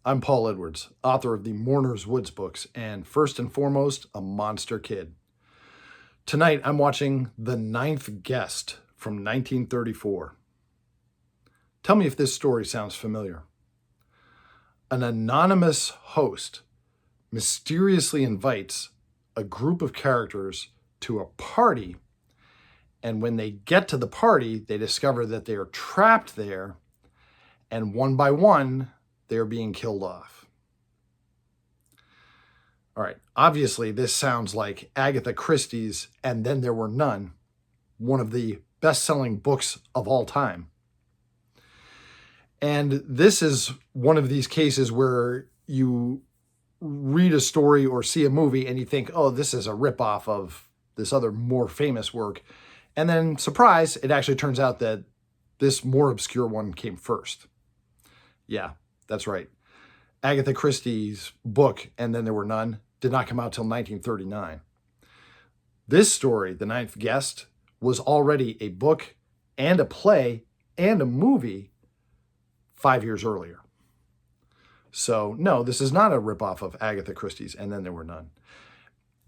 I'm Paul Edwards, author of the Mourners Woods books, and first and foremost, a monster kid. Tonight, I'm watching The Ninth Guest from 1934. Tell me if this story sounds familiar. An anonymous host mysteriously invites a group of characters to a party, and when they get to the party, they discover that they are trapped there, and one by one, they're being killed off. All right, obviously this sounds like Agatha Christie's And Then There Were None, one of the best-selling books of all time. And this is one of these cases where you read a story or see a movie and you think, oh, this is a ripoff of this other more famous work. And then, surprise, it actually turns out that this more obscure one came first. Yeah, that's right. Agatha Christie's book, And Then There Were None, did not come out till 1939. This story, The Ninth Guest, was already a book and a play and a movie 5 years earlier. So, no, this is not a ripoff of Agatha Christie's And Then There Were None.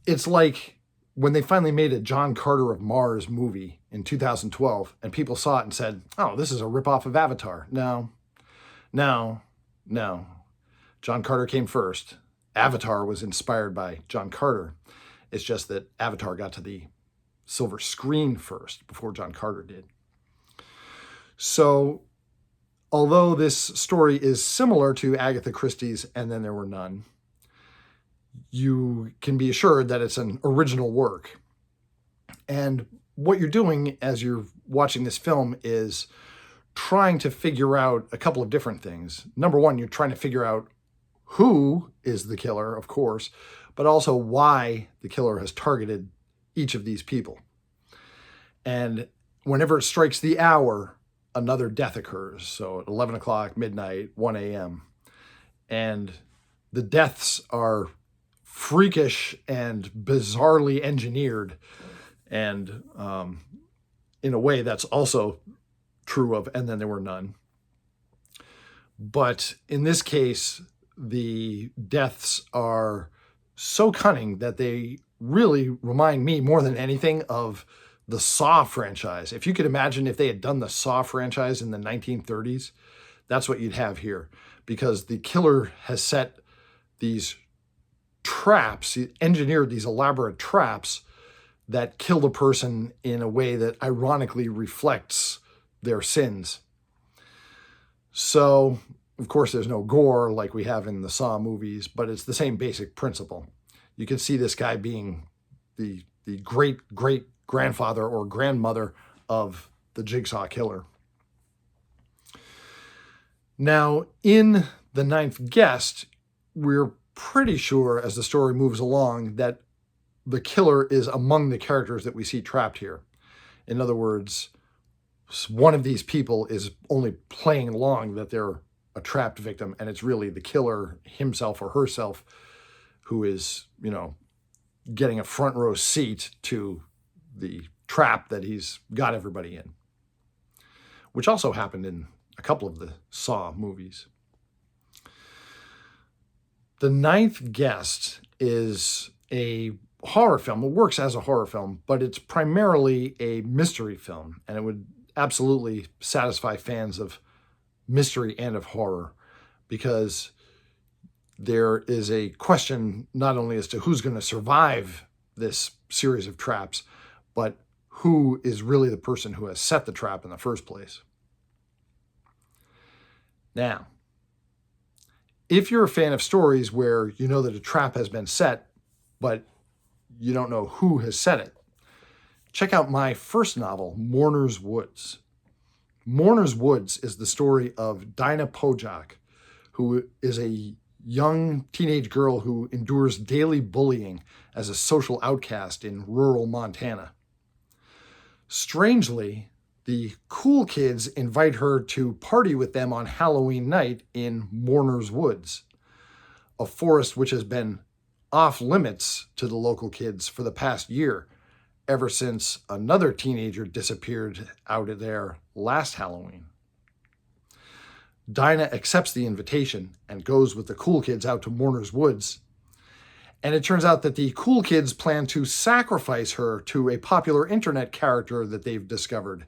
It's like when they finally made a John Carter of Mars movie in 2012, and people saw it and said, oh, this is a ripoff of Avatar. No. John Carter came first. Avatar was inspired by John Carter. It's just that Avatar got to the silver screen first before John Carter did. So, although this story is similar to Agatha Christie's And Then There Were None, you can be assured that it's an original work. And what you're doing as you're watching this film is trying to figure out a couple of different things. Number one, you're trying to figure out who is the killer, of course, but also why the killer has targeted each of these people. And whenever it strikes the hour, another death occurs. So at 11 o'clock, midnight, 1 a.m. And the deaths are freakish and bizarrely engineered. And in a way, that's also true of And Then There Were None. But in this case, the deaths are so cunning that they really remind me more than anything of the Saw franchise. If you could imagine if they had done the Saw franchise in the 1930s, that's what you'd have here. Because the killer has set these traps, he engineered these elaborate traps that kill the person in a way that ironically reflects their sins. So, of course, there's no gore like we have in the Saw movies, but it's the same basic principle. You can see this guy being the great-great-grandfather or grandmother of the Jigsaw Killer. Now, in The Ninth Guest, we're pretty sure as the story moves along that the killer is among the characters that we see trapped here. In other words, one of these people is only playing along that they're a trapped victim, and it's really the killer himself or herself who is, getting a front row seat to the trap that he's got everybody in, which also happened in a couple of the Saw movies. The Ninth Guest is a horror film. It works as a horror film, but it's primarily a mystery film, and it would absolutely satisfy fans of mystery and of horror, because there is a question not only as to who's going to survive this series of traps, but who is really the person who has set the trap in the first place. Now, if you're a fan of stories where you know that a trap has been set, but you don't know who has set it, check out my first novel, Mourners Woods. Mourners Woods is the story of Dinah Pojak, who is a young teenage girl who endures daily bullying as a social outcast in rural Montana. Strangely, the cool kids invite her to party with them on Halloween night in Mourners Woods, a forest which has been off limits to the local kids for the past year, ever since another teenager disappeared out of there last Halloween. Dinah accepts the invitation and goes with the cool kids out to Mourners Woods. And it turns out that the cool kids plan to sacrifice her to a popular internet character that they've discovered.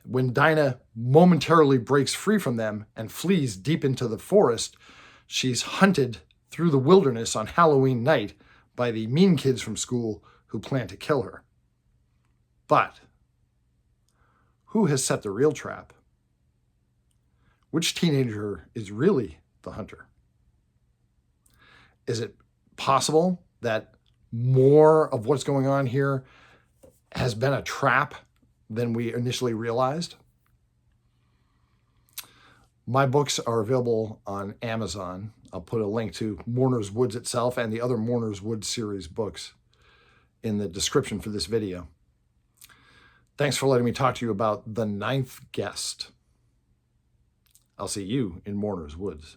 When Dinah momentarily breaks free from them and flees deep into the forest, she's hunted through the wilderness on Halloween night by the mean kids from school who plan to kill her. But who has set the real trap? Which teenager is really the hunter? Is it possible that more of what's going on here has been a trap than we initially realized? My books are available on Amazon. I'll put a link to Mourners Woods itself and the other Mourners Woods series books in the description for this video. Thanks for letting me talk to you about The Ninth Guest. I'll see you in Mourners Woods.